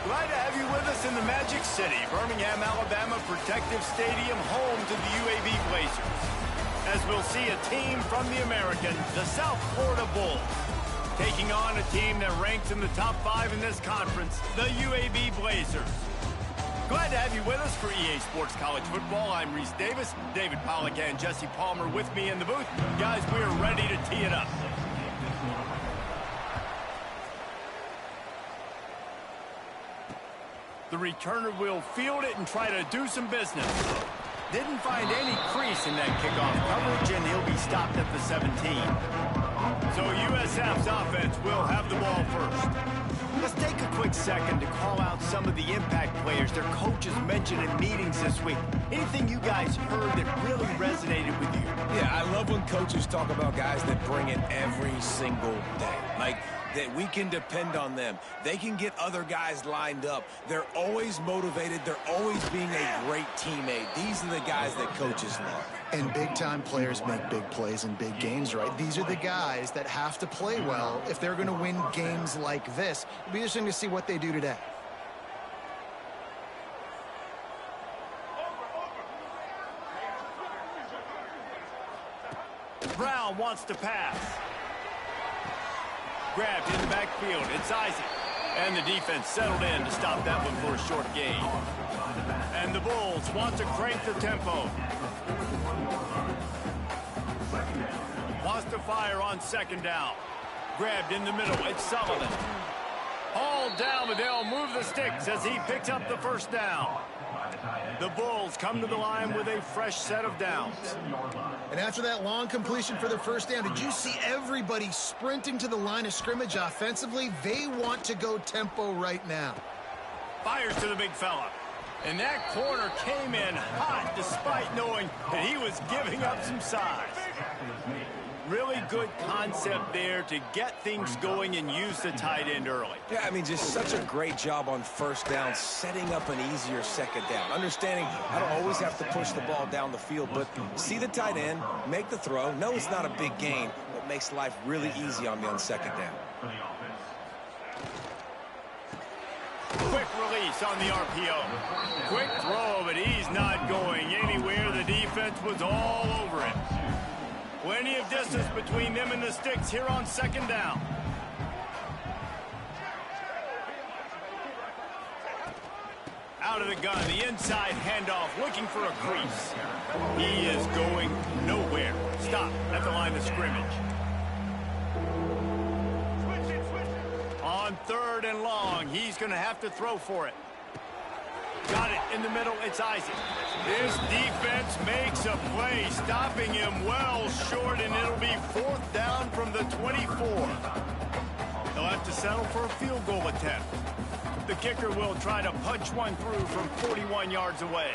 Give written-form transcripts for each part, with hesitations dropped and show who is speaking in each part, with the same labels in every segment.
Speaker 1: Glad to have you with us in the Magic City, Birmingham, Alabama Protective Stadium, home to the UAB Blazers. As we'll see a team from the American, the South Florida Bulls, taking on a team that ranks in the top 5 in this conference, the UAB Blazers. Glad to have you with us for EA Sports College Football. I'm Reese Davis, David Pollack and Jesse Palmer with me in the booth. Guys, we're ready to tee it up. The returner will field it and try to do some business. Didn't find any crease in that kickoff coverage, and he'll be stopped at the 17. So USF's offense will have the ball first. Let's take a quick second to call out some of the impact players their coaches mentioned in meetings this week. Anything you guys heard that really resonated with you?
Speaker 2: Yeah, I love when coaches talk about guys that bring it every single day. Like, that we can depend on them. They can get other guys lined up. They're always motivated. They're always being a great teammate. These are the guys that coaches love.
Speaker 3: And big-time players make big plays in big games, right? These are the guys that have to play well if they're going to win games like this. It'll be interesting to see what they do today.
Speaker 1: Brown wants to pass. Grabbed in the backfield. It's Isaac. And the defense settled in to stop that one for a short gain. And the Bulls want to crank the tempo. Wants to fire on second down. Grabbed in the middle. It's Sullivan. Hauled down, but they'll move the sticks as he picks up the first down. The Bulls come to the line with a fresh set of downs.
Speaker 3: And after that long completion for the first down, did you see everybody sprinting to the line of scrimmage offensively? They want to go tempo right now.
Speaker 1: Fires to the big fella. And that corner came in hot despite knowing that he was giving up some size. Really good concept there to get things going and use the tight end early.
Speaker 2: Yeah, I mean, just such a great job on first down, setting up an easier second down. Understanding how to always have to push the ball down the field, but see the tight end, make the throw. No, it's not a big gain, but makes life really easy on me on second down.
Speaker 1: Quick release on the RPO. Quick throw, but he's not going anywhere. The defense was all over it. Plenty of distance between them and the sticks here on second down. Out of the gun, the inside handoff, looking for a crease. He is going nowhere. Stop at the line of scrimmage. On third and long, he's going to have to throw for it. Got it in the middle. It's Isaac. This defense makes a play, stopping him well short, and it'll be fourth down from the 24. They'll have to settle for a field goal attempt. The kicker will try to punch one through from 41 yards away.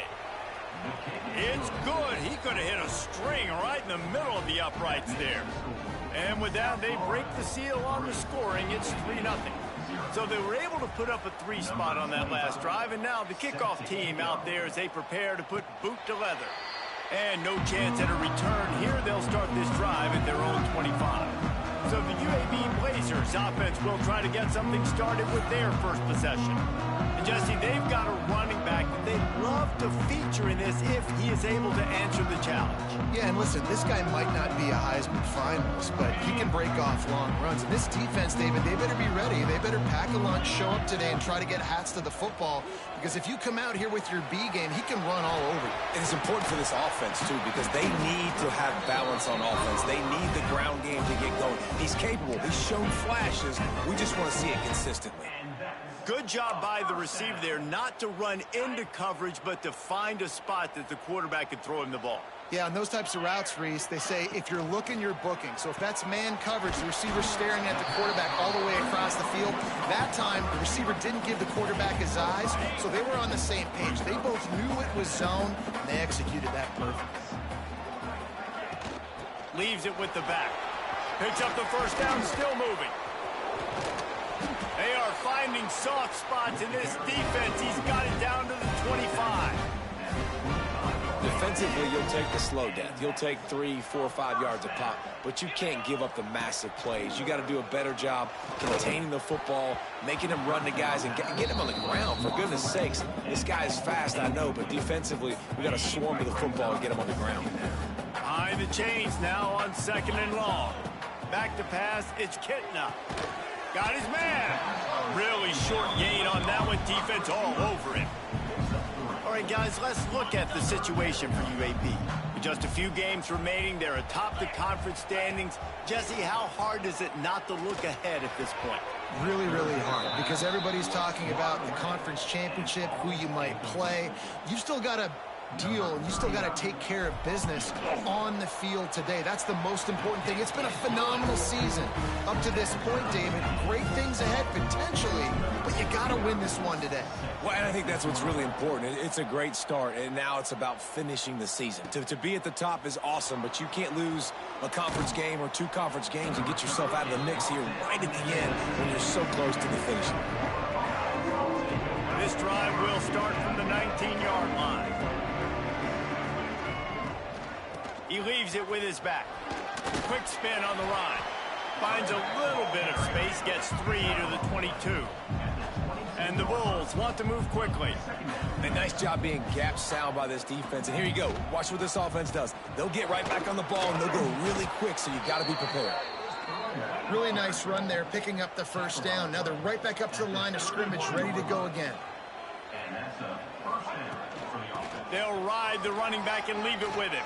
Speaker 1: It's good. He could have hit a string right in the middle of the uprights there. And with that, they break the seal on the scoring. It's 3-0. So they were able to put up a 3 spot on that last drive, and now the kickoff team out there as they prepare to put boot to leather. And no chance at a return here. They'll start this drive at their own 25. So the UAB Blazers offense will try to get something started with their first possession. And Jesse, they've got a running back that they'd love to feature in this if he is able to answer the challenge.
Speaker 3: Yeah, and listen, this guy might not be a Heisman finalist, but he can break off long runs. And this defense, David, they better be ready. They better pack a lunch, show up today, and try to get hats to the football. Because if you come out here with your B game, he can run all over you.
Speaker 2: And it's important for this offense, too, because they need to have balance on offense. They need the ground game to get going. He's capable. He's shown flashes. We just want to see it consistently.
Speaker 1: Good job by the receiver there not to run into coverage, but to find a spot that the quarterback could throw him the ball.
Speaker 3: Yeah, on those types of routes, Reese, they say if you're looking, you're booking. So if that's man coverage, the receiver's staring at the quarterback all the way across the field. That time, the receiver didn't give the quarterback his eyes, so they were on the same page. They both knew it was zone, and they executed that perfectly.
Speaker 1: Leaves it with the back. Picks up the first down, still moving. They are finding soft spots in this defense. He's got it down to the 25.
Speaker 2: Defensively, you'll take the slow death. You'll take 3, 4, 5 yards a pop, but you can't give up the massive plays. You got to do a better job containing the football, making them run to guys, and get them on the ground. For goodness sakes, this guy is fast, I know, but defensively, we got to swarm to the football and get him on the ground.
Speaker 1: Behind the chains now on 2nd and long. Back to pass, it's Kitna. Got his man. Really short gain on that one. Defense all over him. All right, guys, let's look at the situation for UAB. With just a few games remaining, they're atop the conference standings. Jesse, how hard is it not to look ahead at this point?
Speaker 3: Really, really hard, because everybody's talking about the conference championship, who you might play. You've still got to deal, and you still got to take care of business on the field today. That's the most important thing. It's been a phenomenal season up to this point, David. Great things ahead potentially, but you got to win this one today.
Speaker 2: Well, and I think that's what's really important. It's a great start, and now it's about finishing the season. To be at the top is awesome, but you can't lose a conference game or 2 conference games and get yourself out of the mix here right at the end when you're so close to the finish.
Speaker 1: This drive will start from the 19-yard line. He leaves it with his back. Quick spin on the run. Finds a little bit of space, gets 3 to the 22. And the Bulls want to move quickly.
Speaker 2: A nice job being gap sound by this defense. And here you go. Watch what this offense does. They'll get right back on the ball, and they'll go really quick, so you got to be prepared.
Speaker 3: Really nice run there, picking up the first down. Now they're right back up to the line of scrimmage, ready to go again.
Speaker 1: They'll ride the running back and leave it with him.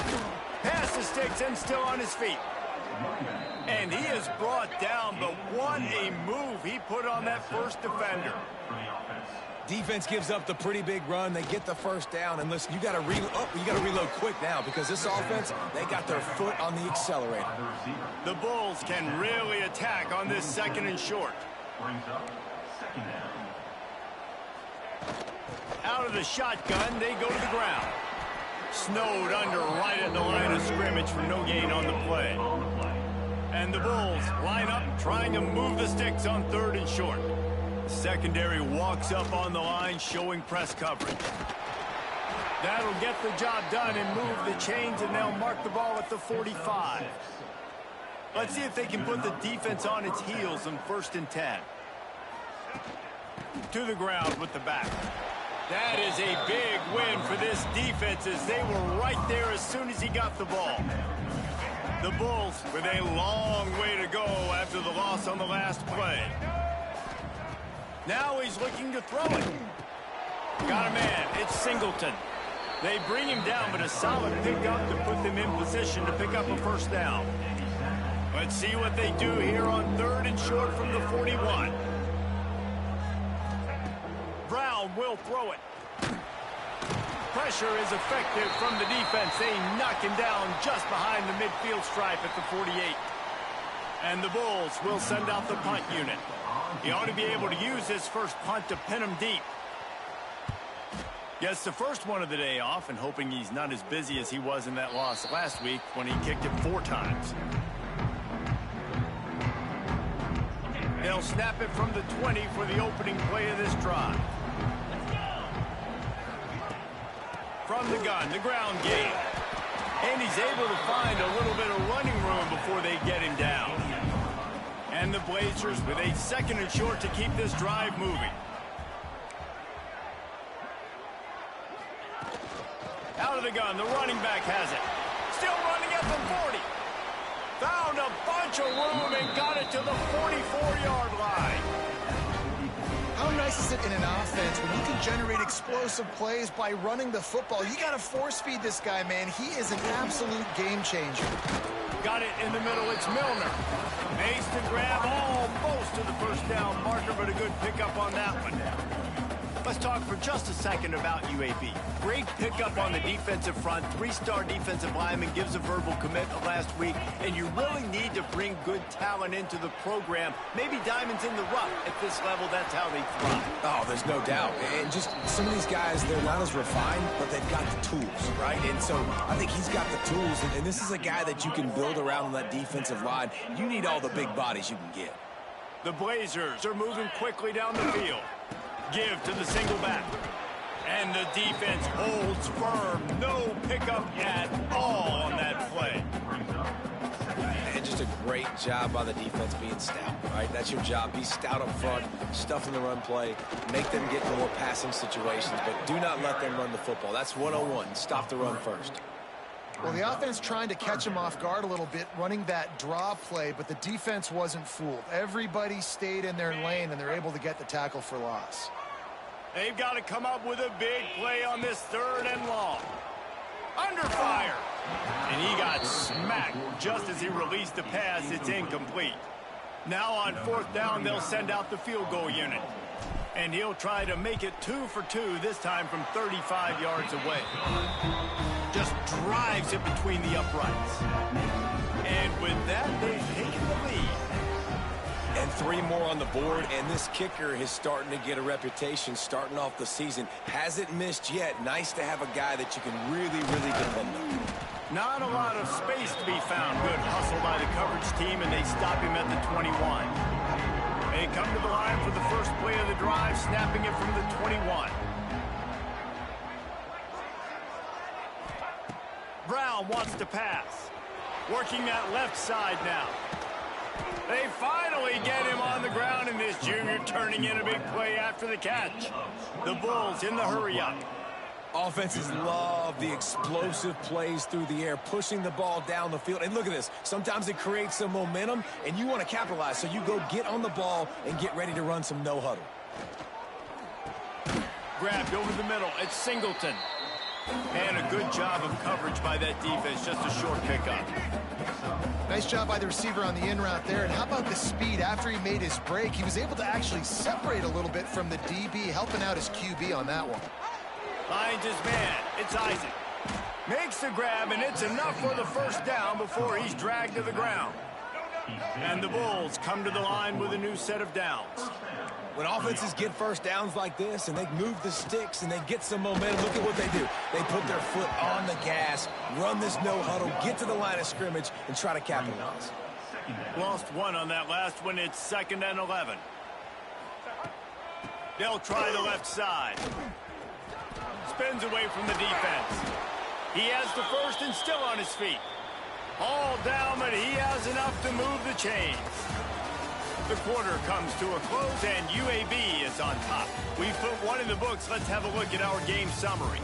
Speaker 1: Pass the sticks and still on his feet. And he is brought down, but what a move he put on that first defender.
Speaker 2: Defense gives up the pretty big run. They get the first down, and listen, you got to reload quick now because this offense, they got their foot on the accelerator.
Speaker 1: The Bulls can really attack on this 2nd and short. Out of the shotgun, they go to the ground. Snowed under right at the line of scrimmage for no gain on the play. And the Bulls line up, trying to move the sticks on 3rd and short. The secondary walks up on the line, showing press coverage. That'll get the job done and move the chains, and they'll mark the ball at the 45. Let's see if they can put the defense on its heels on 1st and 10. To the ground with the back. That is a big win for this defense, as they were right there as soon as he got the ball. The Bulls with a long way to go after the loss on the last play. Now he's looking to throw it. Got a man. It's Singleton. They bring him down, but a solid pickup to put them in position to pick up a first down. Let's see what they do here on 3rd and short from the 41. Brown will throw it. Pressure is effective from the defense. They knock him down just behind the midfield stripe at the 48. And the Bulls will send out the punt unit. He ought to be able to use his first punt to pin him deep. Gets the first one of the day off, and hoping he's not as busy as he was in that loss last week when he kicked it 4 times. They'll snap it from the 20 for the opening play of this drive. From the gun, the ground game. And he's able to find a little bit of running room before they get him down. And the Blazers with a 2nd and short to keep this drive moving. Out of the gun, the running back has it. Still running at the 40. Found a bunch of room and got it to the 44-yard line.
Speaker 3: How nice is it in an offense when you can generate explosive plays by running the football? You got to force feed this guy, man. He is an absolute game changer.
Speaker 1: Got it in the middle. It's Milner. Makes the grab almost to the first down marker, but a good pickup on that one. Let's talk for just a second about UAB. Great pickup on the defensive front. 3-star defensive lineman gives a verbal commitment last week, and you really need to bring good talent into the program. Maybe diamonds in the rough. At this level, that's how they thrive.
Speaker 2: Oh, there's no doubt. And just some of these guys, they're not as refined, but they've got the tools, right? And so I think he's got the tools, and this is a guy that you can build around on that defensive line. You need all the big bodies you can get.
Speaker 1: The Blazers are moving quickly down the field. Give to the single back. And the defense holds firm. No pickup at all on that play.
Speaker 2: And just a great job by the defense being stout, right? That's your job. Be stout up front, stuff in the run play, make them get more passing situations, but do not let them run the football. That's 101. Stop the run first.
Speaker 3: Well, the offense trying to catch him off guard a little bit, running that draw play, but the defense wasn't fooled. Everybody stayed in their lane, and they're able to get the tackle for loss.
Speaker 1: They've got to come up with a big play on this 3rd and long. Under fire. And he got smacked just as he released the pass. It's incomplete. Now on 4th down, they'll send out the field goal unit. And he'll try to make it 2 for 2, this time from 35 yards away. Just drives it between the uprights. And with that, they've taken the lead.
Speaker 2: And 3 more on the board, and this kicker is starting to get a reputation starting off the season. Hasn't missed yet. Nice to have a guy that you can really, really depend on.
Speaker 1: Not a lot of space to be found. Good hustle by the coverage team, and they stop him at the 21. They come to the line for the first play of the drive, snapping it from the 21. Brown wants to pass. Working that left side now. They finally get him on the ground, and this junior turning in a big play after the catch. The Bulls in the hurry-up.
Speaker 2: Offenses love the explosive plays through the air, pushing the ball down the field. And look at this. Sometimes it creates some momentum, and you want to capitalize. So you go get on the ball and get ready to run some no-huddle.
Speaker 1: Grabbed over the middle. It's Singleton. And a good job of coverage by that defense. Just a short pickup.
Speaker 3: Nice job by the receiver on the in route there. And how about the speed? After he made his break, he was able to actually separate a little bit from the DB, helping out his QB on that one.
Speaker 1: Finds his man. It's Isaac. Makes the grab, and it's enough for the first down before he's dragged to the ground. And the Bulls come to the line with a new set of downs.
Speaker 2: When offenses get first downs like this and they move the sticks and they get some momentum, look at what they do. They put their foot on the gas, run this no-huddle, get to the line of scrimmage, and try to capitalize.
Speaker 1: Lost one on that last one. It's 2nd and 11. They'll try the left side. Spins away from the defense. He has the first and still on his feet. All down, but he has enough to move the chains. The quarter comes to a close, and UAB is on top. We've put one in the books. Let's have a look at our game summary.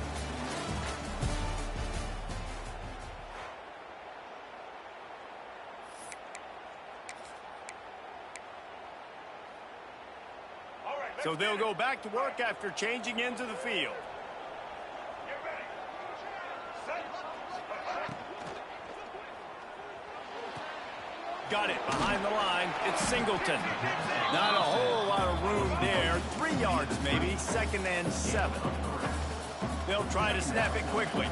Speaker 1: So they'll go back to work after changing into the field. Got it behind the line. It's Singleton. Not a whole lot of room there. 3 yards maybe. 2nd and 7. They'll try to snap it quickly.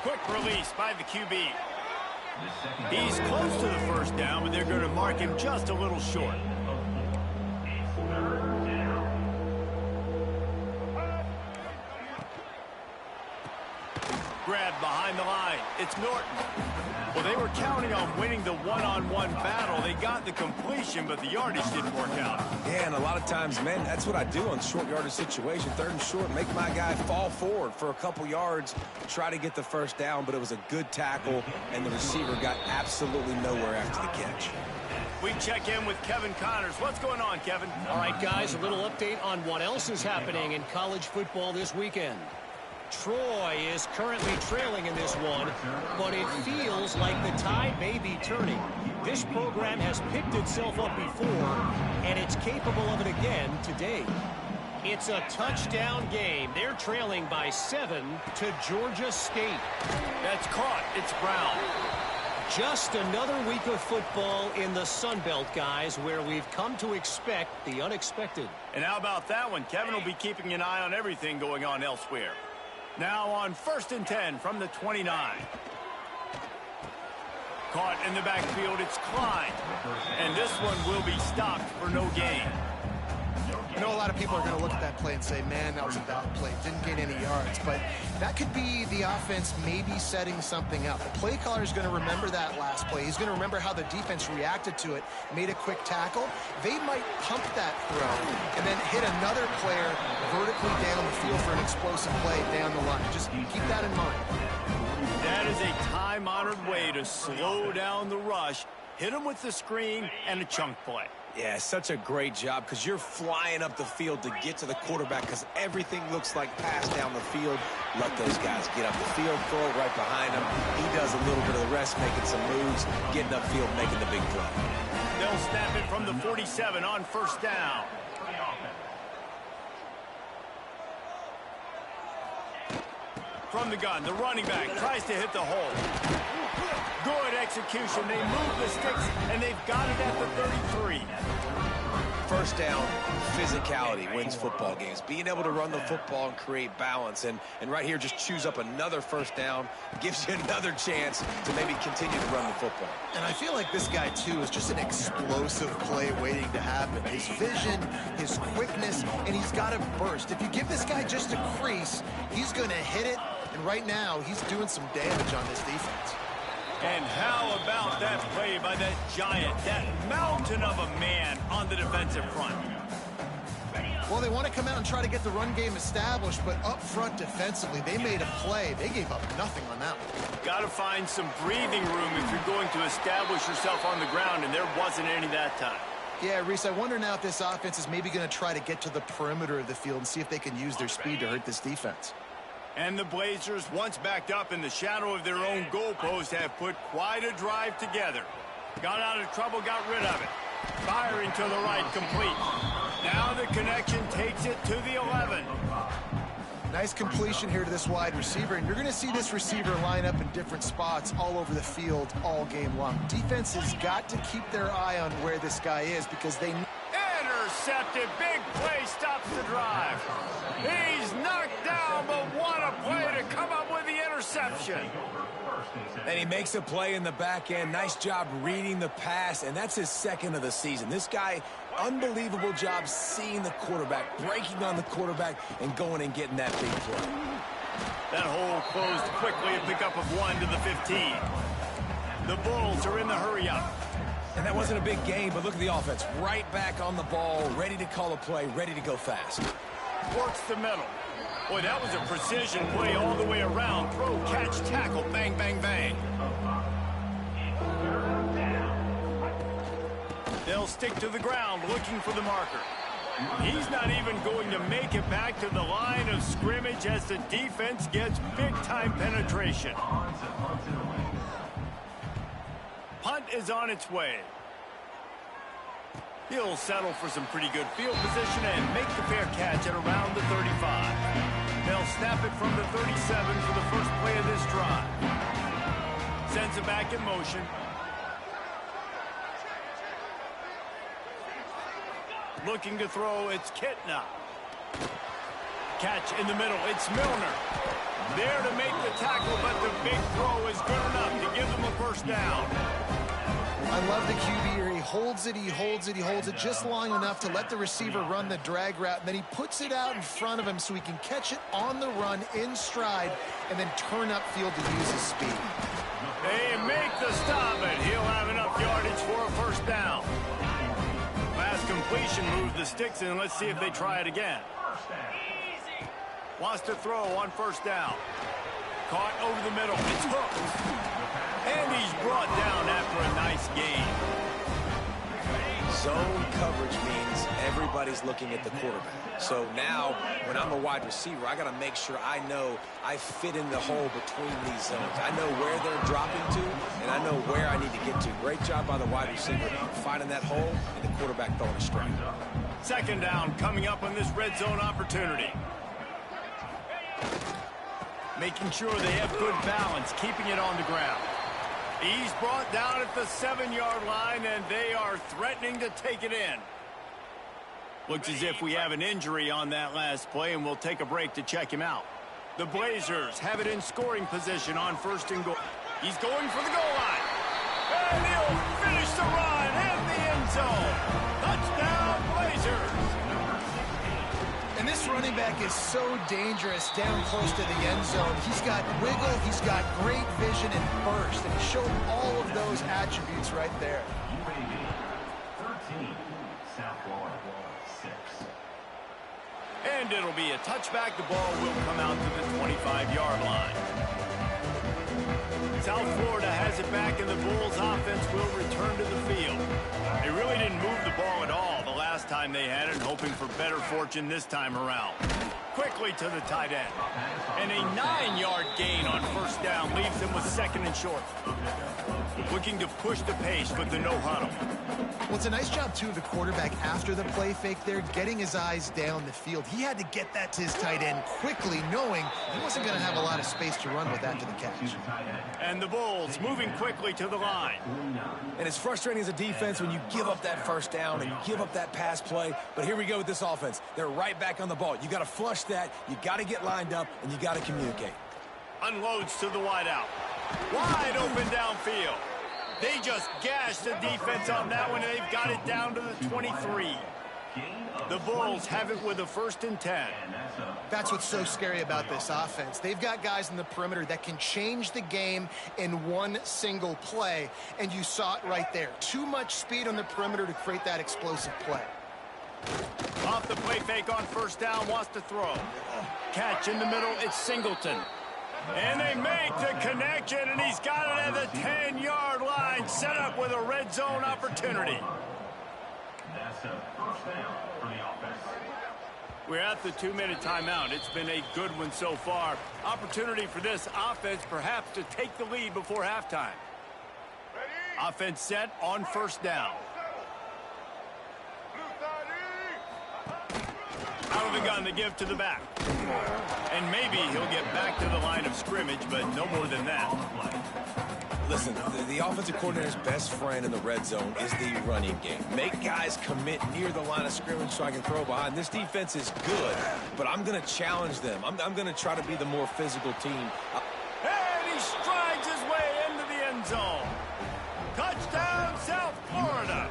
Speaker 1: Quick release by the QB. He's close to the first down, but they're going to mark him just a little short. Grabbed behind the line. It's Norton. Well, they were counting on winning the one-on-one battle. They got the completion, but the yardage didn't work out.
Speaker 2: Yeah, and a lot of times, man, that's what I do on short yardage situation. 3rd and short, make my guy fall forward for a couple yards, try to get the first down, but it was a good tackle, and the receiver got absolutely nowhere after the catch.
Speaker 1: We check in with Kevin Connors. What's going on, Kevin?
Speaker 4: All right, guys, a little update on what else is happening in college football this weekend. Troy is currently trailing in this one, but it feels like the tide may be turning. This program has picked itself up before, and it's capable of it again today. It's a touchdown game. They're trailing by 7 to Georgia State.
Speaker 1: That's caught. It's Brown.
Speaker 4: Just another week of football in the Sun Belt, guys, where we've come to expect the unexpected.
Speaker 1: And how about that one? Kevin will be keeping an eye on everything going on elsewhere. Now on 1st and 10 from the 29. Caught in the backfield, it's Klein. And this one will be stopped for no gain.
Speaker 3: I know a lot of people are going to look at that play and say, man, that was a bad play. Didn't gain any yards. But that could be the offense maybe setting something up. The play caller is going to remember that last play. He's going to remember how the defense reacted to it, made a quick tackle. They might pump that throw and then hit another player vertically down the field for an explosive play down the line. Just keep that in mind.
Speaker 1: That is a time-honored way to slow down the rush, hit them with the screen, and a chunk play.
Speaker 2: Yeah, such a great job because you're flying up the field to get to the quarterback because everything looks like pass down the field. Let those guys get up the field, throw it right behind him. He does a little bit of the rest, making some moves, getting upfield, making the big play.
Speaker 1: They'll snap it from the 47 on first down. From the gun, the running back tries to hit the hole. Good execution. They move the sticks, and they've got it at the 33.
Speaker 2: First down, physicality wins football games. Being able to run the football and create balance. And right here, just choose up another first down. Gives you another chance to maybe continue to run the football.
Speaker 3: And I feel like this guy, too, is just an explosive play waiting to happen. His vision, his quickness, and he's got a burst. If you give this guy just a crease, he's going to hit it. And right now, he's doing some damage on this defense.
Speaker 1: And how about that play by that giant, that mountain of a man on the defensive front?
Speaker 3: Well, they want to come out and try to get the run game established, but up front defensively, they made a play. They gave up nothing on that one.
Speaker 1: Got to find some breathing room if you're going to establish yourself on the ground, and there wasn't any that time.
Speaker 3: Yeah, Reese, I wonder now if this offense is maybe going to try to get to the perimeter of the field and see if they can use their speed to hurt this defense.
Speaker 1: And the Blazers, once backed up in the shadow of their own goalpost, have put quite a drive together. Got out of trouble, got rid of it. Firing to the right, complete. Now the connection takes it to the 11.
Speaker 3: Nice completion here to this wide receiver, and you're going to see this receiver line up in different spots all over the field all game long. Defense has got to keep their eye on where this guy is because they...
Speaker 1: Intercepted. Big play stops the drive. He's knocked down, but what a play to come up with the interception.
Speaker 2: And he makes a play in the back end. Nice job reading the pass, and that's his second of the season. This guy, unbelievable job seeing the quarterback, breaking on the quarterback, and going and getting that big play.
Speaker 1: That hole closed quickly, a pickup of 1 to the 15. The Bulls are in the hurry-up.
Speaker 2: And that wasn't a big game, but look at the offense. Right back on the ball, ready to call a play, ready to go fast.
Speaker 1: Works the middle. Boy, that was a precision play all the way around. Throw, catch, tackle, bang, bang, bang. They'll stick to the ground looking for the marker. He's not even going to make it back to the line of scrimmage as the defense gets big-time penetration. Punt is on its way. He'll settle for some pretty good field position and make the fair catch at around the 35. They'll snap it from the 37 for the first play of this drive. Sends it back in motion. Looking to throw, it's Kitna. Catch in the middle, it's Milner. There to make the tackle, but the big throw is good enough to give them a first down.
Speaker 3: I love the QB here. He holds it, he holds it, he holds it just long enough to let the receiver run the drag route, and then he puts it out in front of him so he can catch it on the run in stride and then turn upfield to use his speed.
Speaker 1: They make the stop, and he'll have enough yardage for a first down. Last completion moved the sticks in. Let's see if they try it again. Wants to throw on first down. Caught over the middle. It's hooked. And he's brought down after a nice gain.
Speaker 2: Zone coverage means everybody's looking at the quarterback. So now, when I'm a wide receiver, I got to make sure I know I fit in the hole between these zones. I know where they're dropping to, and I know where I need to get to. Great job by the wide receiver finding that hole and the quarterback throwing a strike.
Speaker 1: Second down coming up on this red zone opportunity. Making sure they have good balance, keeping it on the ground. He's brought down at the 7-yard line, and they are threatening to take it in. Looks as if we have an injury on that last play, and we'll take a break to check him out. The Blazers have it in scoring position on first and goal. He's going for the goal line. And he'll finish the run in the end zone. Touchdown, Blazers.
Speaker 3: running back is so dangerous down close to the end zone. He's got wiggle, he's got great vision and burst, and he showed all of those attributes right there.
Speaker 5: UAB 13, South Florida 6.
Speaker 1: And it'll be a touchback. The ball will come out to the 25-yard line. South Florida has it back, and the Bulls offense will return to the field. They really didn't move the ball at all the last time they had it, hoping for better fortune this time around. Quickly to the tight end. And a 9-yard gain on first down leaves them with 2nd and short. Looking to push the pace with the no-huddle.
Speaker 3: Well, it's a nice job, too, of the quarterback after the play fake there, getting his eyes down the field. He had to get that to his tight end quickly, knowing he wasn't going to have a lot of space to run with after the catch.
Speaker 1: And the Bulls moving quickly to the line.
Speaker 2: And it's frustrating as a defense when you give up that first down and you give up that pass play. But here we go with this offense. They're right back on the ball. You got to flush that. You got to get lined up, and you got to communicate.
Speaker 1: Unloads to the wideout. Wide open downfield. They just gashed the defense on that one, and they've got it down to the 23. The Bulls have it with a 1st and 10.
Speaker 3: That's what's so scary about this offense. They've got guys in the perimeter that can change the game in one single play, and you saw it right there. Too much speed on the perimeter to create that explosive play.
Speaker 1: Off the play fake on first down, wants to throw. Catch in the middle, it's Singleton. And they make the connection, and he's got it at the 10-yard line, set up with a red zone opportunity.
Speaker 5: That's a first down for the offense.
Speaker 1: We're at the 2-minute timeout. It's been a good one so far. Opportunity for this offense perhaps to take the lead before halftime. Offense set on first down. Out of the gun, the give to the back. And maybe he'll get back to the line of scrimmage, but no more than that.
Speaker 2: Listen, the offensive coordinator's best friend in the red zone is the running game. Make guys commit near the line of scrimmage so I can throw behind. This defense is good, but I'm going to challenge them. I'm going to try to be the more physical team.
Speaker 1: And he strides his way into the end zone. Touchdown, South Florida.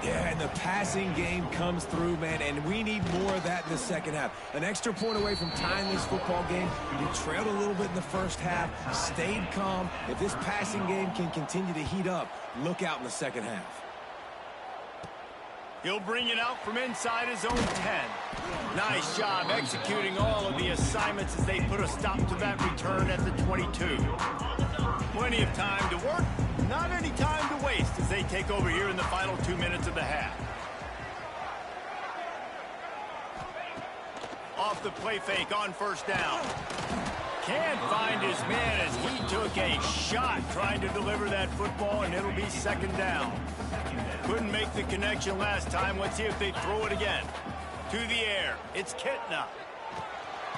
Speaker 2: Yeah, and the passing game comes through, man, and we need more of that in the second half. An extra point away from tying this football game. You trailed a little bit in the first half, stayed calm. If this passing game can continue to heat up, look out in the second half.
Speaker 1: He'll bring it out from inside his own 10. Nice job executing all of the assignments as they put a stop to that return at the 22. Plenty of time to work. Not any time to waste as they take over here in the final 2 minutes of the half. Off the play fake on first down. Can't find his man as he took a shot trying to deliver that football, and it'll be 2nd down. Couldn't make the connection last time. Let's see if they throw it again. To the air. It's Kitna.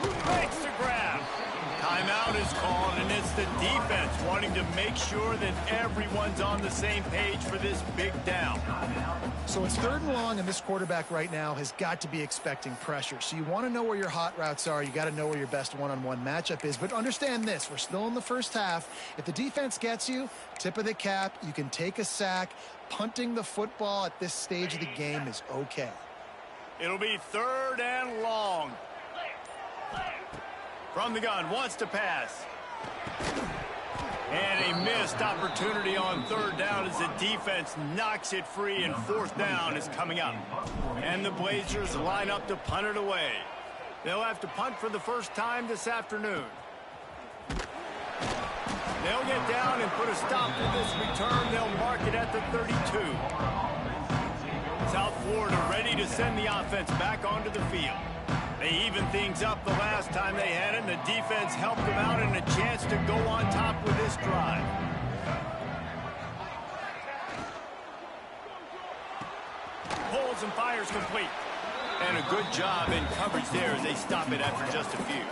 Speaker 1: Makes the grab. Timeout is called, and it's the defense wanting to make sure that everyone's on the same page for this big down.
Speaker 3: So it's 3rd and long, and this quarterback right now has got to be expecting pressure. So you want to know where your hot routes are. You got to know where your best one-on-one matchup is. But understand this, we're still in the first half. If the defense gets you, tip of the cap, you can take a sack. Punting the football at this stage of the game is okay.
Speaker 1: It'll be 3rd and long. From the gun, wants to pass. And a missed opportunity on 3rd down as the defense knocks it free, and 4th down is coming up. And the Blazers line up to punt it away. They'll have to punt for the first time this afternoon. They'll get down and put a stop to this return. They'll mark it at the 32. South Florida ready to send the offense back onto the field. They evened things up the last time they had it, and the defense helped them out, and a chance to go on top with this drive. Pulls and fires complete. And a good job in coverage there as they stop it after just a few.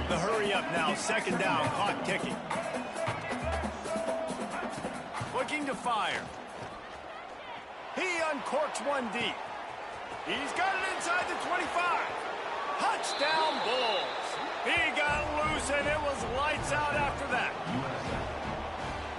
Speaker 1: The hurry up now, 2nd down, clock ticking. Looking to fire. He uncorks one deep. He's got it inside the 25. Touchdown, Bulls. He got loose, and it was lights out after that.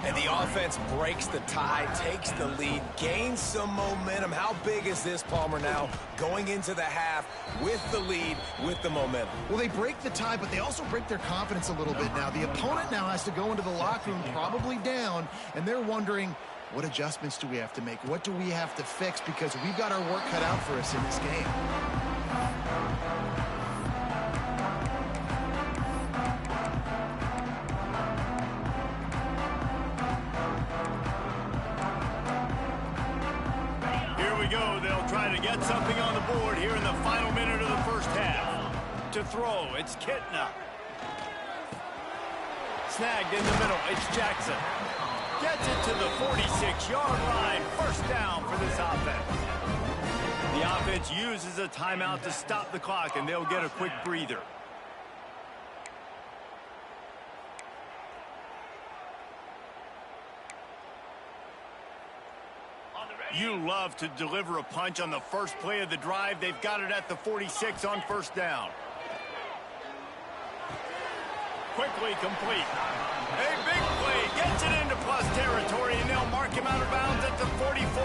Speaker 2: And the offense breaks the tie, takes the lead, gains some momentum. How big is this, Palmer, now going into the half with the lead, with the momentum?
Speaker 3: Well, they break the tie, but they also break their confidence a little bit now. The opponent now has to go into the locker room probably down, and they're wondering, what adjustments do we have to make? What do we have to fix? Because we've got our work cut out for us in this game.
Speaker 1: Trying to get something on the board here in the final minute of the first half. To throw, it's Kitna. Snagged in the middle, it's Jackson. Gets it to the 46-yard line. First down for this offense. The offense uses a timeout to stop the clock, and they'll get a quick breather. You love to deliver a punch on the first play of the drive. They've got it at the 46 on first down. Quickly complete. A big play gets it into plus territory, and they'll mark him out of bounds at the 44.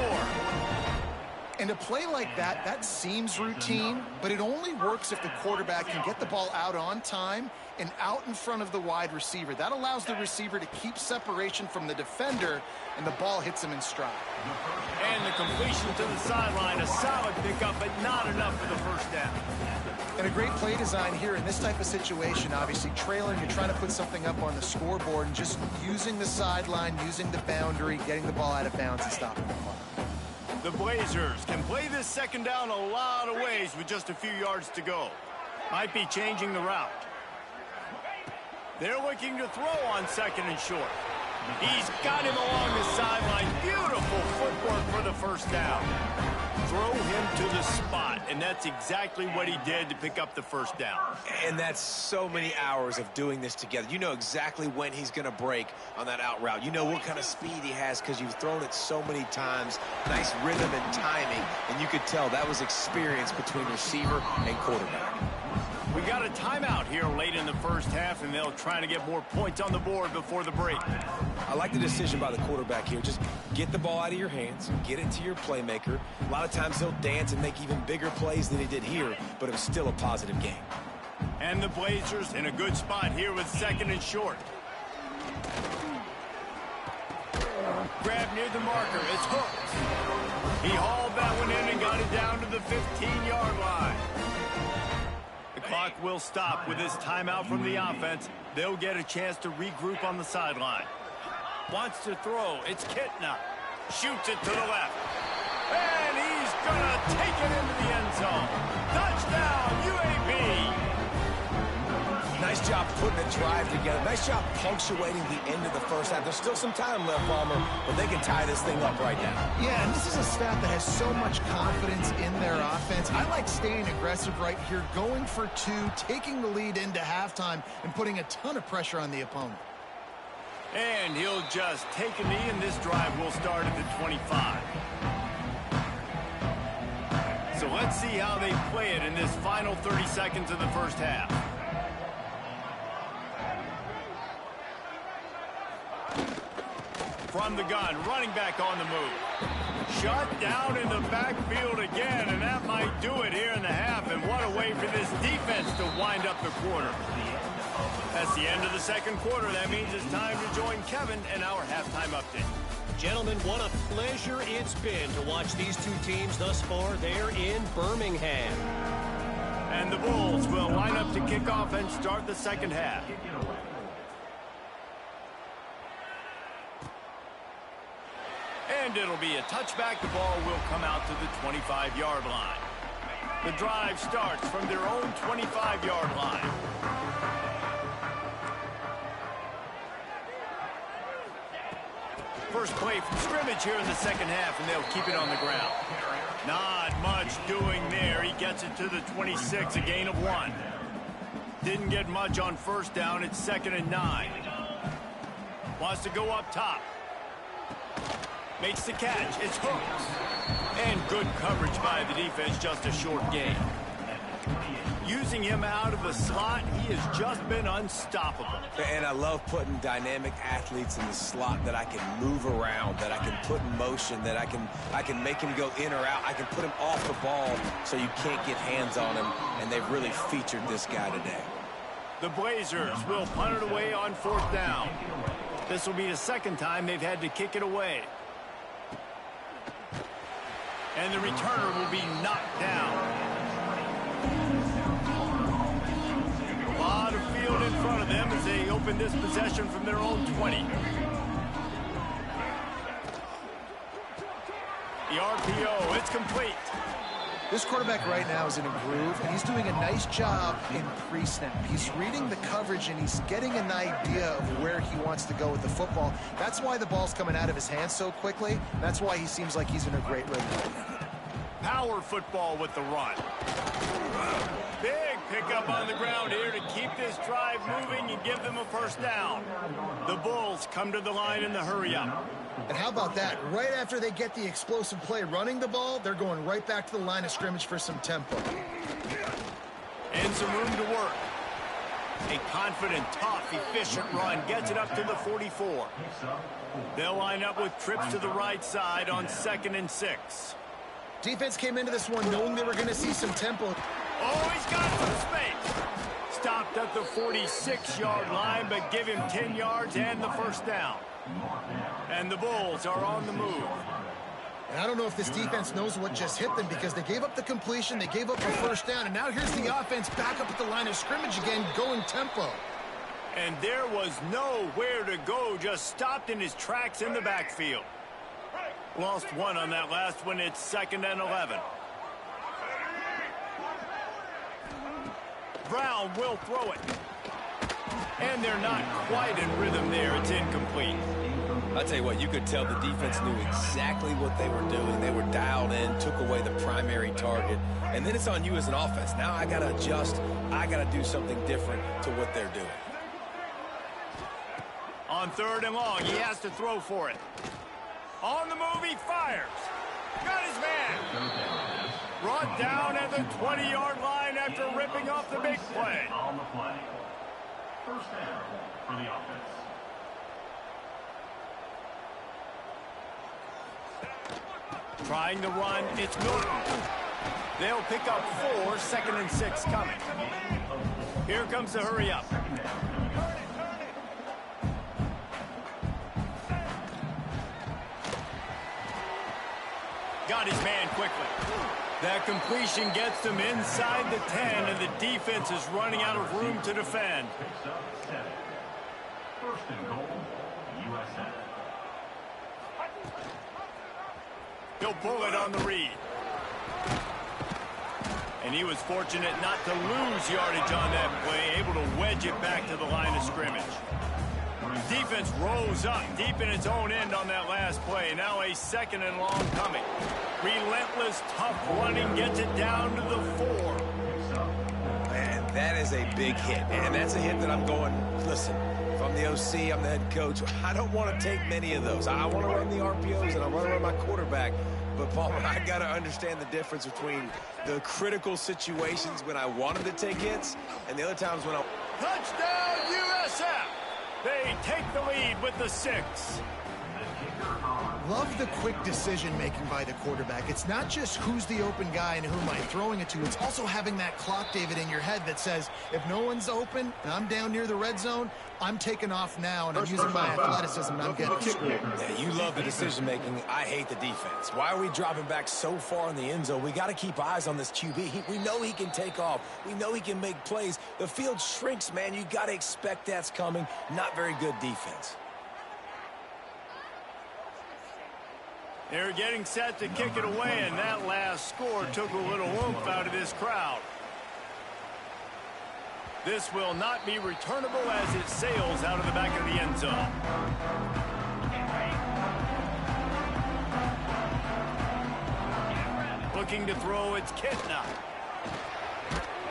Speaker 3: And a play like that, that seems routine, but it only works if the quarterback can get the ball out on time and out in front of the wide receiver. That allows the receiver to keep separation from the defender, and the ball hits him in stride.
Speaker 1: And the completion to the sideline, a solid pickup, but not enough for the first down.
Speaker 3: And a great play design here in this type of situation. Obviously, trailing, you're trying to put something up on the scoreboard, and just using the sideline, using the boundary, getting the ball out of bounds and stopping the clock.
Speaker 1: The Blazers can play this second down a lot of ways with just a few yards to go. Might be changing the route. They're looking to throw on second and short. He's got him along the sideline. Beautiful footwork for the first down. Throw him to the spot, and that's exactly what he did to pick up the first down.
Speaker 2: And that's so many hours of doing this together. You know exactly when he's going to break on that out route. You know what kind of speed he has because you've thrown it so many times. Nice rhythm and timing, and you could tell that was experience between receiver and quarterback.
Speaker 1: We got a timeout here late in the first half, and they'll try to get more points on the board before the break.
Speaker 2: I like the decision by the quarterback here. Just get the ball out of your hands, get it to your playmaker. A lot of times he'll dance and make even bigger plays than he did here, but it was still a positive game.
Speaker 1: And the Blazers in a good spot here with second and short. Grab near the marker. It's hooked. He hauled that one in and got it down to the 15-yard line. The clock will stop with this timeout from the offense. They'll get a chance to regroup on the sideline. Wants to throw. It's Kitna. Shoots it to the left. And he's going to take it into the end zone. Touchdown, UAB.
Speaker 2: Nice job putting the drive together. Nice job punctuating the end of the first half. There's still some time left, Palmer, but they can tie this thing up right now.
Speaker 3: Yeah, and this is a staff that has so much confidence in their offense. I like staying aggressive right here, going for two, taking the lead into halftime, and putting a ton of pressure on the opponent.
Speaker 1: And he'll just take a knee, and this drive will start at the 25. So let's see how they play it in this final 30 seconds of the first half. From the gun, running back on the move. Shut down in the backfield again, and that might do it here in the half. And what a way for this defense to wind up the quarter. That's the end of the second quarter. That means it's time to join Kevin and our halftime update.
Speaker 4: Gentlemen, what a pleasure it's been to watch these two teams thus far. They're in Birmingham.
Speaker 1: And the Bulls will line up to kick off and start the second half. And it'll be a touchback. The ball will come out to the 25-yard line. The drive starts from their own 25-yard line. First play from scrimmage here in the second half, and they'll keep it on the ground. Not much doing there. He gets it to the 26, a gain of 1. Didn't get much on first down. It's 2nd and 9. Wants to go up top. Makes the catch. It's hooked. And good coverage by the defense, just a short gain. Using him out of the slot, he has just been unstoppable.
Speaker 2: And I love putting dynamic athletes in the slot that I can move around, that I can put in motion, that I can make him go in or out. I can put him off the ball so you can't get hands on him, and they've really featured this guy today.
Speaker 1: The Blazers will punt it away on 4th down. This will be the second time they've had to kick it away. And the returner will be knocked down. A lot of field in front of them as they open this possession from their own 20. The RPO, it's complete.
Speaker 3: This quarterback right now is in a groove, and he's doing a nice job in pre-snap. He's reading the coverage, and he's getting an idea of where he wants to go with the football. That's why the ball's coming out of his hands so quickly. That's why he seems like he's in a great rhythm right now.
Speaker 1: Power football with the run. Big pickup on the ground here to keep this drive moving and give them a first down. The Bulls come to the line in the hurry-up.
Speaker 3: And how about that? Right after they get the explosive play running the ball, they're going right back to the line of scrimmage for some tempo.
Speaker 1: And some room to work. A confident, tough, efficient run gets it up to the 44. They'll line up with trips to the right side on 2nd and 6.
Speaker 3: Defense came into this one knowing they were going to see some tempo.
Speaker 1: Oh, he's got some space. Stopped at the 46-yard line, but give him 10 yards and the first down. And the Bulls are on the move.
Speaker 3: And I don't know if this defense knows what just hit them because they gave up the completion, they gave up a first down, and now here's the offense back up at the line of scrimmage again, going tempo.
Speaker 1: And there was nowhere to go, just stopped in his tracks in the backfield. Lost one on that last one. It's 2nd and 11. Brown will throw it. And they're not quite in rhythm there. It's incomplete.
Speaker 2: I'll tell you what, you could tell the defense knew exactly what they were doing. They were dialed in, took away the primary target. And then it's on you as an offense. Now I got to adjust. I got to do something different to what they're doing.
Speaker 1: On 3rd and long, he has to throw for it. On the move, he fires. Got his man. Brought down at the 20-yard line after ripping off the big play.
Speaker 5: On the play. First down for the offense.
Speaker 1: Trying to run, it's Norton. They'll pick up 4, 2nd and 6 coming. Here comes the hurry-up. Got his man quickly. That completion gets them inside the 10, and the defense is running out of room to defend.
Speaker 5: Picks up 7. First and goal, USF.
Speaker 1: He'll pull it on the read. And he was fortunate not to lose yardage on that play, able to wedge it back to the line of scrimmage. Defense rose up deep in its own end on that last play. Now a 2nd and long coming. Relentless, tough running gets it down to the 4.
Speaker 2: Man, that is a big hit. And that's a hit that I'm going, listen, if I'm the OC, I'm the head coach, I don't want to take many of those. I want to run the RPOs and I want to run my quarterback. But, Palmer, I got to understand the difference between the critical situations when I wanted to take hits and the other times when I...
Speaker 1: Touchdown, USF! They take the lead with the 6.
Speaker 3: Love the quick decision-making by the quarterback. It's not just who's the open guy and who am I throwing it to. It's also having that clock, David, in your head that says, if no one's open and I'm down near the red zone, I'm taking off now and I'm using my athleticism and I'm getting screwed.
Speaker 2: Yeah, you love the decision-making. I hate the defense. Why are we dropping back so far in the end zone? We got to keep eyes on this QB. We know he can take off. We know he can make plays. The field shrinks, man. You got to expect that's coming. Not very good defense.
Speaker 1: They're getting set to kick it away, and that last score took a little oomph out of this crowd. This will not be returnable as it sails out of the back of the end zone. Looking to throw, it's Kitna.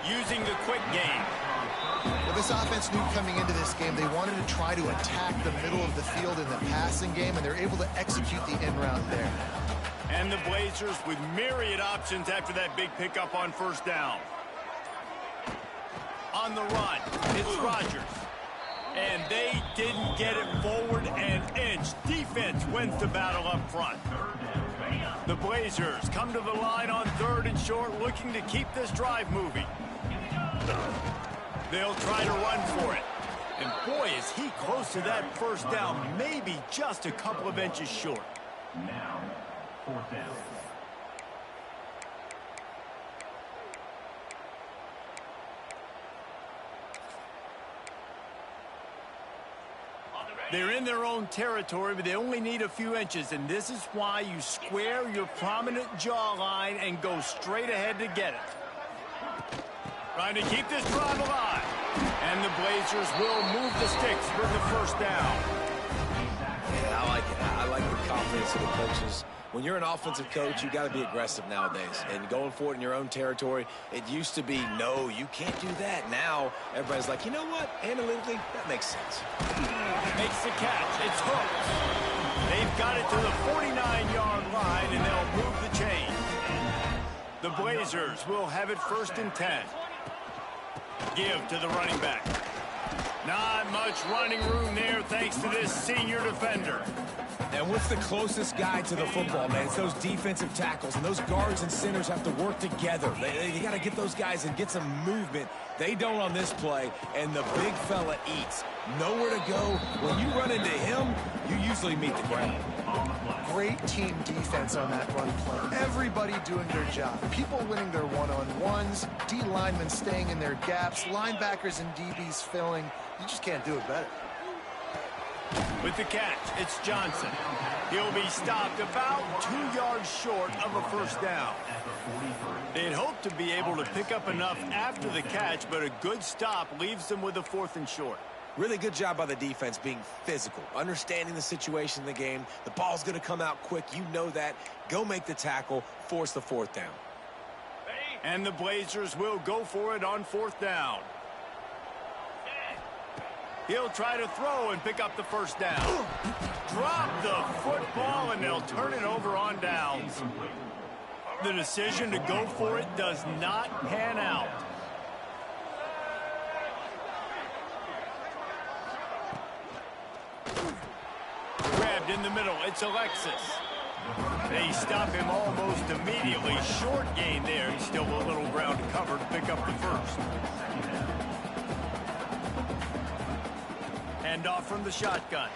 Speaker 1: Using the quick game.
Speaker 3: Well, this offense knew coming into this game they wanted to try to attack the middle of the field in the passing game, and they're able to execute the end route there.
Speaker 1: And the Blazers with myriad options after that big pickup on first down. on the run. It's Rodgers. And they didn't get it forward an inch. Defense wins the battle up front. The Blazers come to the line on 3rd and short, looking to keep this drive moving. They'll try to run for it. And boy, is he close to that first down, maybe just a couple of inches short.
Speaker 5: Now, 4th down.
Speaker 1: They're in their own territory, but they only need a few inches, and this is why you square your prominent jawline and go straight ahead to get it. Trying to keep this drive alive. And the Blazers will move the sticks for the first down.
Speaker 2: Yeah, I like it. I like the confidence of the coaches. When you're an offensive coach, you got to be aggressive nowadays. And going for it in your own territory, it used to be, no, you can't do that. Now, everybody's like, you know what? Analytically, that makes sense.
Speaker 1: Makes the catch. It's hooked. They've got it to the 49-yard line, and they'll move the chain. The Blazers will have it 1st and 10. Give to the running back. Not much running room there thanks to this senior defender.
Speaker 2: And what's the closest guy to the football, man? It's those defensive tackles, and those guards and centers have to work together. They got to get those guys and get some movement. They don't on this play, and the big fella eats. Nowhere to go. When you run into him, you usually meet the ground.
Speaker 3: Great team defense on that run play. Everybody doing their job. People winning their one-on-ones, D linemen staying in their gaps, linebackers and DBs filling. You just can't do it better.
Speaker 1: With the catch, it's Johnson. He'll be stopped about 2 yards short of a first down. They'd hoped to be able to pick up enough after the catch, but a good stop leaves them with a 4th and short.
Speaker 2: Really good job by the defense being physical, understanding the situation in the game. The ball's going to come out quick. You know that. Go make the tackle, force the 4th down.
Speaker 1: And the Blazers will go for it on 4th down. He'll try to throw and pick up the first down. Drop the football, and they'll turn it over on downs. The decision to go for it does not pan out. Grabbed in the middle. It's Alexis. They stop him almost immediately. Short gain there. Still a little ground to cover to pick up the first. Hand off from the shotgun.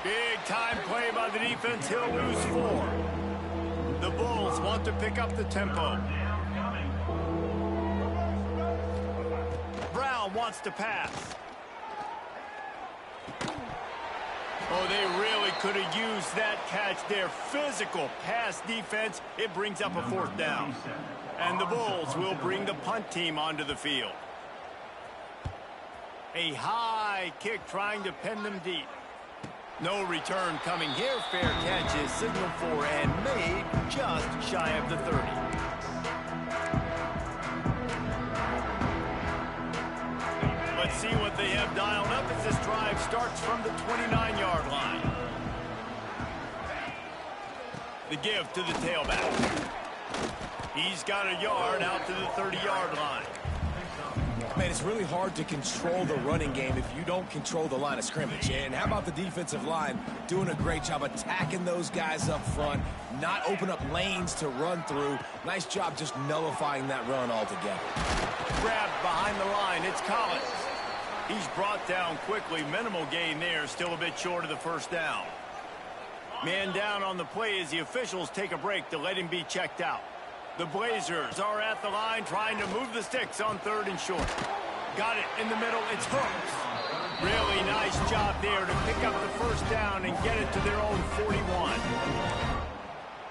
Speaker 1: Big time play by the defense. He'll lose 4. The Bulls want to pick up the tempo. Brown wants to pass. Oh, they really could have used that catch there. Physical pass defense. It brings up a 4th down. And the Bulls will bring the punt team onto the field. A high kick trying to pin them deep. No return coming here. Fair catch is signaled for and made just shy of the 30. Let's see what they have dialed up as this drive starts from the 29-yard line. The give to the tailback. He's got a yard out to the 30-yard line.
Speaker 2: Man, it's really hard to control the running game if you don't control the line of scrimmage. And how about the defensive line doing a great job attacking those guys up front, not open up lanes to run through. Nice job just nullifying that run altogether.
Speaker 1: Grabbed behind the line. It's Collins. He's brought down quickly. Minimal gain there. Still a bit short of the first down. Man down on the play as the officials take a break to let him be checked out. The Blazers are at the line trying to move the sticks on 3rd and short. Got it in the middle. It's Hooks. Really nice job there to pick up the first down and get it to their own 41.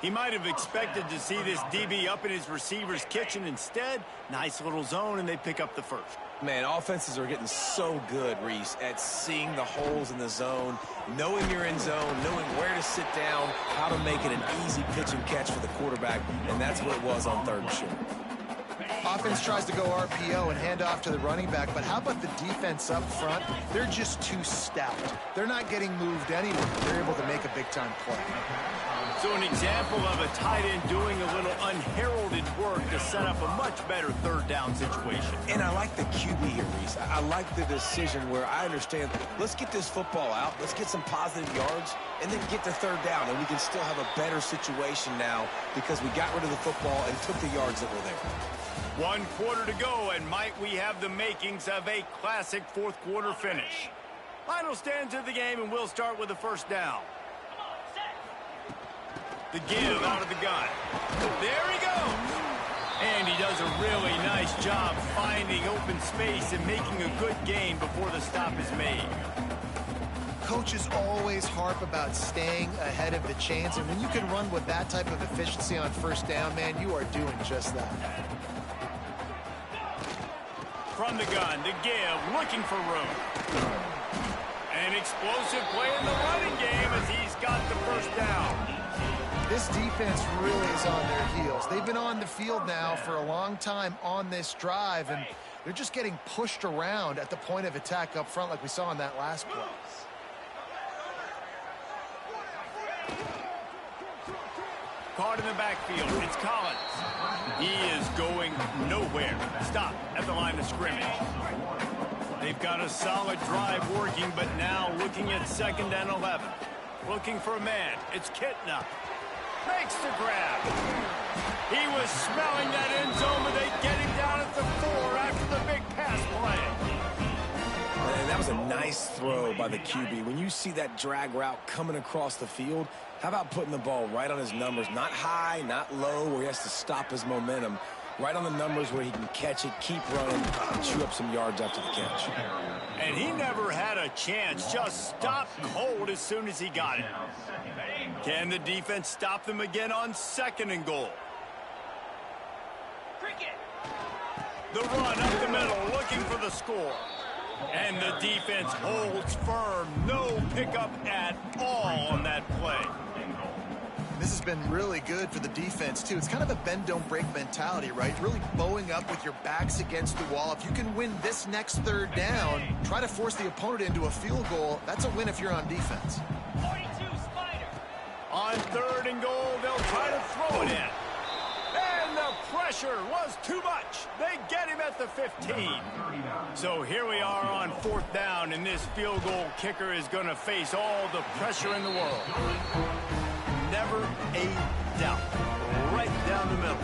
Speaker 1: He might have expected to see this DB up in his receiver's kitchen. Instead, nice little zone, and they pick up the first.
Speaker 2: Man, offenses are getting so good, Reese, at seeing the holes in the zone, knowing you're in zone, knowing where to sit down, how to make it an easy pitch and catch for the quarterback, and that's what it was on 3rd and short.
Speaker 3: Offense tries to go RPO and hand off to the running back, but how about the defense up front? They're just too stout. They're not getting moved anywhere. They're able to make a big-time play.
Speaker 1: So an example of a tight end doing a little unheralded work to set up a much better third down situation.
Speaker 2: And I like the QB here, Reese. I like the decision where I understand, let's get this football out, let's get some positive yards, and then get to third down, and we can still have a better situation now because we got rid of the football and took the yards that were there.
Speaker 1: 1 quarter to go, and might we have the makings of a classic fourth quarter finish. Final stands of the game, and we'll start with the first down. The give out of the gun. There he goes. And he does a really nice job finding open space and making a good gain before the stop is made.
Speaker 3: Coaches always harp about staying ahead of the chains, and when you can run with that type of efficiency on first down, man, you are doing just that.
Speaker 1: From the gun, the give, looking for room. An explosive play in the running game as he's got the first down.
Speaker 3: This defense really is on their heels. They've been on the field now for a long time on this drive, and they're just getting pushed around at the point of attack up front like we saw in that last play.
Speaker 1: Caught in the backfield, it's Collins. He is going nowhere. Stop at the line of scrimmage. They've got a solid drive working, but now looking at 2nd and 11. Looking for a man. It's Kitna. Makes the grab. He was smelling that end zone, but they get him down at the 4 after the big pass play.
Speaker 2: Man, that was a nice throw by the QB. When you see that drag route coming across the field, how about putting the ball right on his numbers? Not high, not low, where he has to stop his momentum. Right on the numbers where he can catch it, keep running, and chew up some yards after the catch.
Speaker 1: And he never had a chance. Just stopped cold as soon as he got it. Can the defense stop them again on 2nd and goal? The run up the middle, looking for the score. And the defense holds firm. No pickup at all on that play.
Speaker 3: This has been really good for the defense, too. It's kind of a bend-don't-break mentality, right? Really bowing up with your backs against the wall. If you can win this next third down, try to force the opponent into a field goal. That's a win if you're on defense.
Speaker 1: 42 Spider. On 3rd and goal, they'll try to throw it in. And the pressure was too much. They get him at the 15. So here we are on 4th down, and this field goal kicker is going to face all the pressure in the world. Never a doubt. Right down the middle.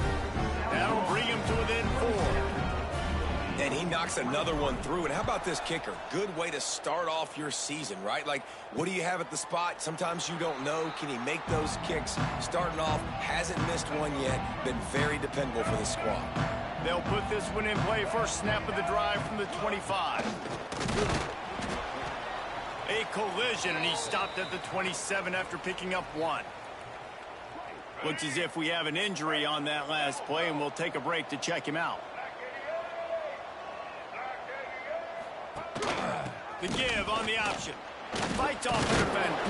Speaker 1: That'll bring him to within 4.
Speaker 2: And he knocks another one through. And how about this kicker? Good way to start off your season, right? Like, what do you have at the spot? Sometimes you don't know. Can he make those kicks? Starting off, hasn't missed one yet. Been very dependable for the squad.
Speaker 1: They'll put this one in play. First snap of the drive from the 25. A collision, and he stopped at the 27 after picking up 1. Looks as if we have an injury on that last play, and we'll take a break to check him out. The give on the option. Fights off the defender.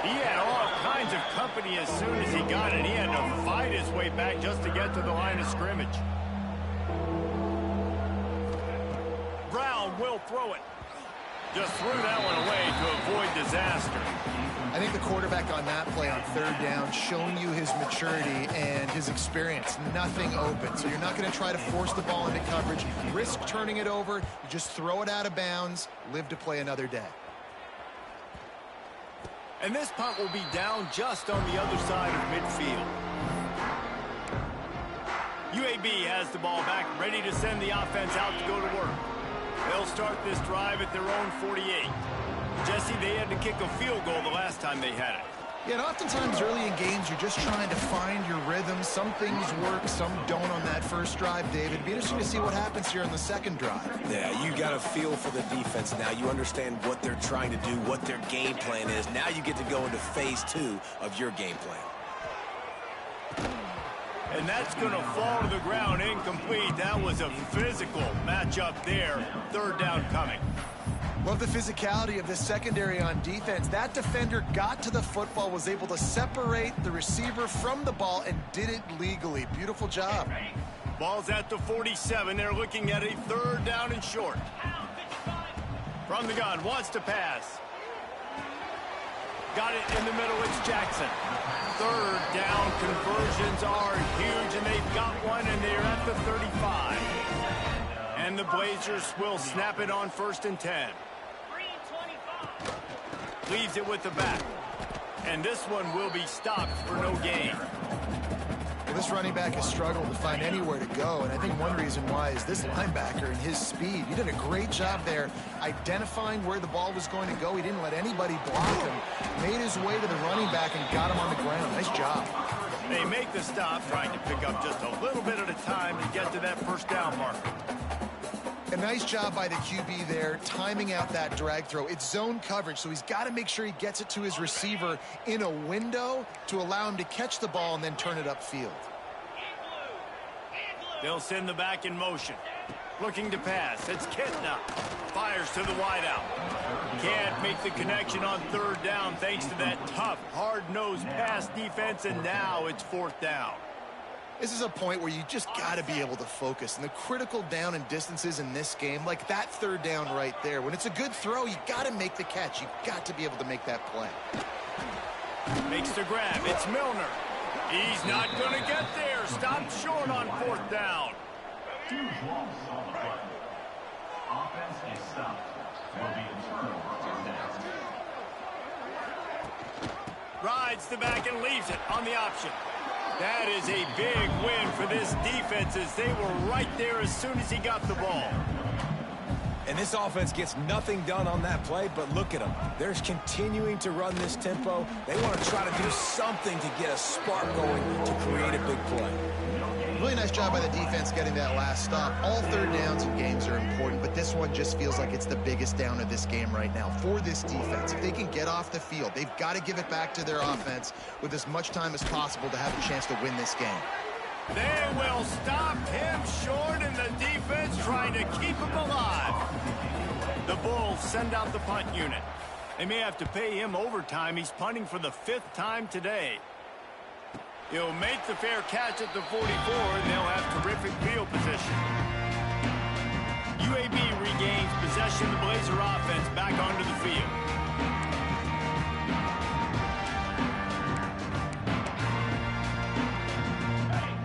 Speaker 1: He had all kinds of company as soon as he got it. He had to fight his way back just to get to the line of scrimmage. Brown will throw it. Just threw that one away to avoid disaster.
Speaker 3: I think the quarterback on that play on 3rd down showing you his maturity and his experience. Nothing open. So you're not going to try to force the ball into coverage, risk turning it over. You just throw it out of bounds, live to play another day.
Speaker 1: And this punt will be down just on the other side of midfield. UAB has the ball back, ready to send the offense out to go to work. They'll start this drive at their own 48. Jesse, they had to kick a field goal the last time they had it.
Speaker 3: Yeah, and oftentimes early in games, you're just trying to find your rhythm. Some things work, some don't on that first drive, David. It'd be interesting to see what happens here on the 2nd drive.
Speaker 2: Yeah, you got a feel for the defense now. You understand what they're trying to do, what their game plan is. Now you get to go into phase 2 of your game plan.
Speaker 1: And that's going to fall to the ground incomplete. That was a physical matchup there. 3rd down coming.
Speaker 3: Love the physicality of this secondary on defense. That defender got to the football, was able to separate the receiver from the ball, and did it legally. Beautiful job.
Speaker 1: Ball's at the 47. They're looking at a 3rd down and short. From the gun, wants to pass. Got it in the middle. It's Jackson. Third down conversions are huge, and they've got one, and they're at the 35. And the Blazers will snap it on 1st and 10. Leaves it with the back. And this one will be stopped for no gain.
Speaker 3: Well, this running back has struggled to find anywhere to go, and I think one reason why is this linebacker and his speed. He did a great job there identifying where the ball was going to go. He didn't let anybody block him. Made his way to the running back and got him on the ground. Nice job.
Speaker 1: They make the stop, trying to pick up just a little bit at a time to get to that 1st down marker.
Speaker 3: A nice job by the QB there, timing out that drag throw. It's zone coverage, so he's got to make sure he gets it to his receiver in a window to allow him to catch the ball and then turn it upfield.
Speaker 1: They'll send the back in motion. Looking to pass. It's Kitna. Fires to the wideout. Can't make the connection on 3rd down thanks to that tough, hard-nosed pass defense, and now it's 4th down.
Speaker 3: This is a point where you just got to be able to focus. And the critical down and distances in this game, like that 3rd down right there, when it's a good throw, you got to make the catch. You got to be able to make that play.
Speaker 1: Makes the grab. It's Milner. He's not going to get there. Stopped short on 4th down.
Speaker 5: Huge loss on the play. Offense is stopped. Will be a turnover down.
Speaker 1: Rides the back and leaves it on the option. That is a big win for this defense as they were right there as soon as he got the ball.
Speaker 2: And this offense gets nothing done on that play, but look at them. They're continuing to run this tempo. They want to try to do something to get a spark going to create a big play.
Speaker 3: Really nice job by the defense getting that last stop. All 3rd downs in games are important, but this one just feels like it's the biggest down of this game right now for this defense. If they can get off the field, they've got to give it back to their offense with as much time as possible to have a chance to win this game.
Speaker 1: They will stop him short, and the defense trying to keep him alive. The Bulls send out the punt unit. They may have to pay him overtime. He's punting for the 5th time today. He'll make the fair catch at the 44, and they'll have terrific field position. UAB regains possession. The Blazer offense back onto the field.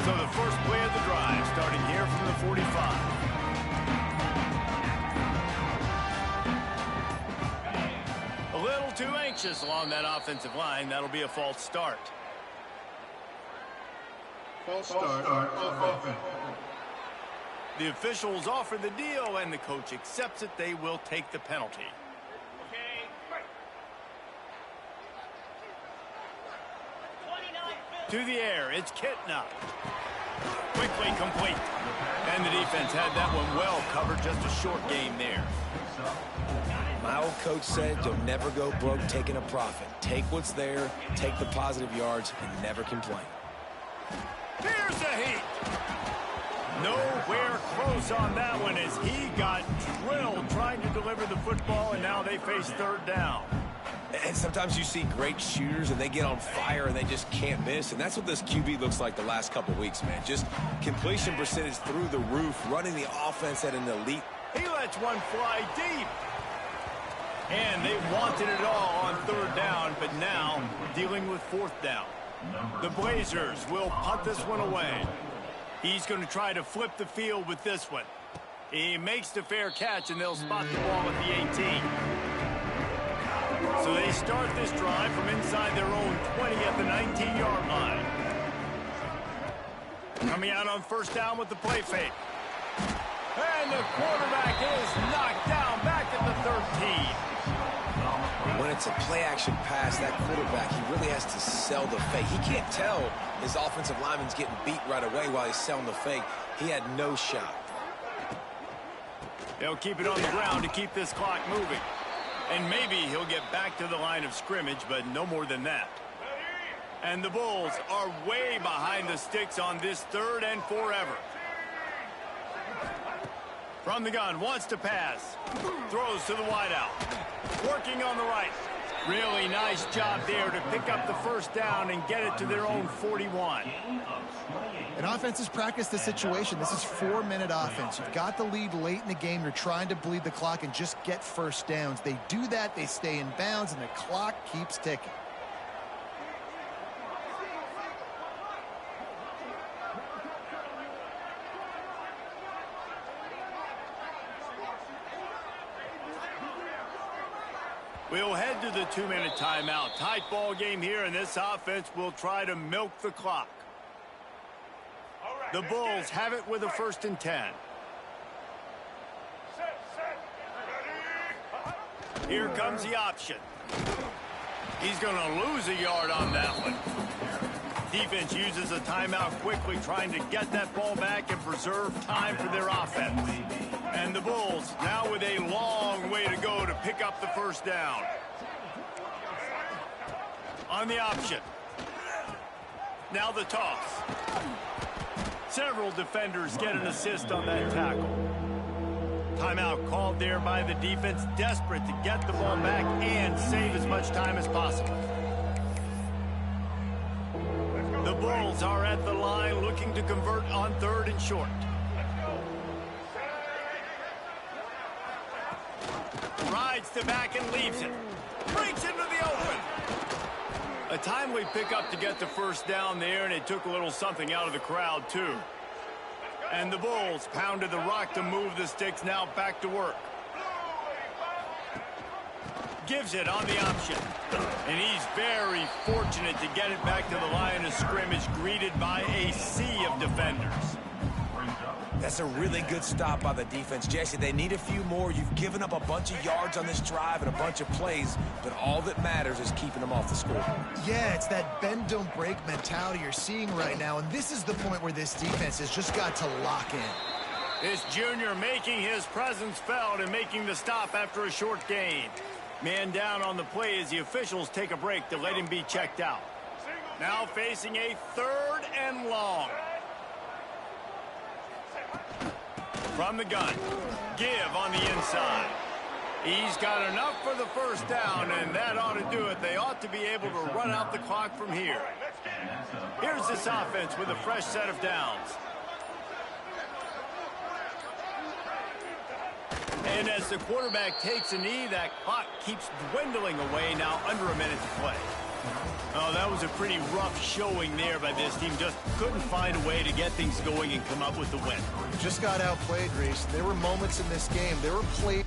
Speaker 1: So the first play of the drive starting here from the 45. A little too anxious along that offensive line. That'll be a false start.
Speaker 6: False start on offense.
Speaker 1: The officials offer the deal, and the coach accepts it. They will take the penalty. To the air, it's Kitna. Quickly complete. And the defense had that one well covered. Just a short game there.
Speaker 2: My old coach said you'll never go broke taking a profit. Take what's there, take the positive yards, and never complain.
Speaker 1: Here's the heat. Nowhere close on that one as he got drilled trying to deliver the football, and now they face 3rd down.
Speaker 2: And sometimes you see great shooters and they get on fire and they just can't miss. And that's what this QB looks like the last couple of weeks, man. Just completion percentage through the roof, running the offense at an elite.
Speaker 1: He lets one fly deep. And they wanted it all on 3rd down, but now dealing with 4th down. The Blazers will punt this one away. He's going to try to flip the field with this one. He makes the fair catch, and they'll spot the ball at the 18. So they start this drive from inside their own 20 at the 19-yard line. Coming out on 1st down with the play fake. And the quarterback is knocked down back at the 13.
Speaker 2: When it's a play-action pass, that quarterback, he really has to sell the fake. He can't tell his offensive lineman's getting beat right away while he's selling the fake. He had no shot.
Speaker 1: They'll keep it on the ground to keep this clock moving. And maybe he'll get back to the line of scrimmage, but no more than that. And the Bulls are way behind the sticks on this 3rd and forever. From the gun, wants to pass. Throws to the wideout. Working on the right. Really nice job there to pick up the first down and get it to their own 41.
Speaker 3: And offenses practice the situation. This is 4-minute offense. You've got the lead late in the game. You're trying to bleed the clock and just get first downs. They do that, they stay in bounds, and the clock keeps ticking.
Speaker 1: We'll head to the 2-minute timeout. Tight ball game here, and this offense will try to milk the clock. The Bulls have it with a 1st and 10. Here comes the option. He's going to lose a yard on that one. Defense uses a timeout quickly, trying to get that ball back and preserve time for their offense. And the Bulls now with a long way to go to pick up the first down. On the option. Now the toss. Several defenders get an assist on that tackle. Timeout called there by the defense, desperate to get the ball back and save as much time as possible. The Bulls are at the line looking to convert on 3rd and short. Rides the back and leaves it. Breaks into the open. A timely pickup to get the first down there, and it took a little something out of the crowd, too. And the Bulls pounded the rock to move the sticks, now back to work. Gives it on the option. And he's very fortunate to get it back to the line of scrimmage, greeted by a sea of defenders.
Speaker 2: That's a really good stop by the defense, Jesse. They need a few more. You've given up a bunch of yards on this drive and a bunch of plays, but all that matters is keeping them off the scoreboard.
Speaker 3: Yeah, it's that bend, don't break mentality you're seeing right now, and this is the point where this defense has just got to lock in.
Speaker 1: This junior making his presence felt and making the stop after a short gain. Man down on the play as the officials take a break to let him be checked out. Now facing a 3rd and long. From the gun. Give on the inside. He's got enough for the first down, and that ought to do it. They ought to be able to run out the clock from here. Here's this offense with a fresh set of downs. And as the quarterback takes a knee, that clock keeps dwindling away, now under a minute to play. Oh, that was a pretty rough showing there by this team. Just couldn't find a way to get things going and come up with the win.
Speaker 3: Just got outplayed, Reese. There were moments in this game. There were plays.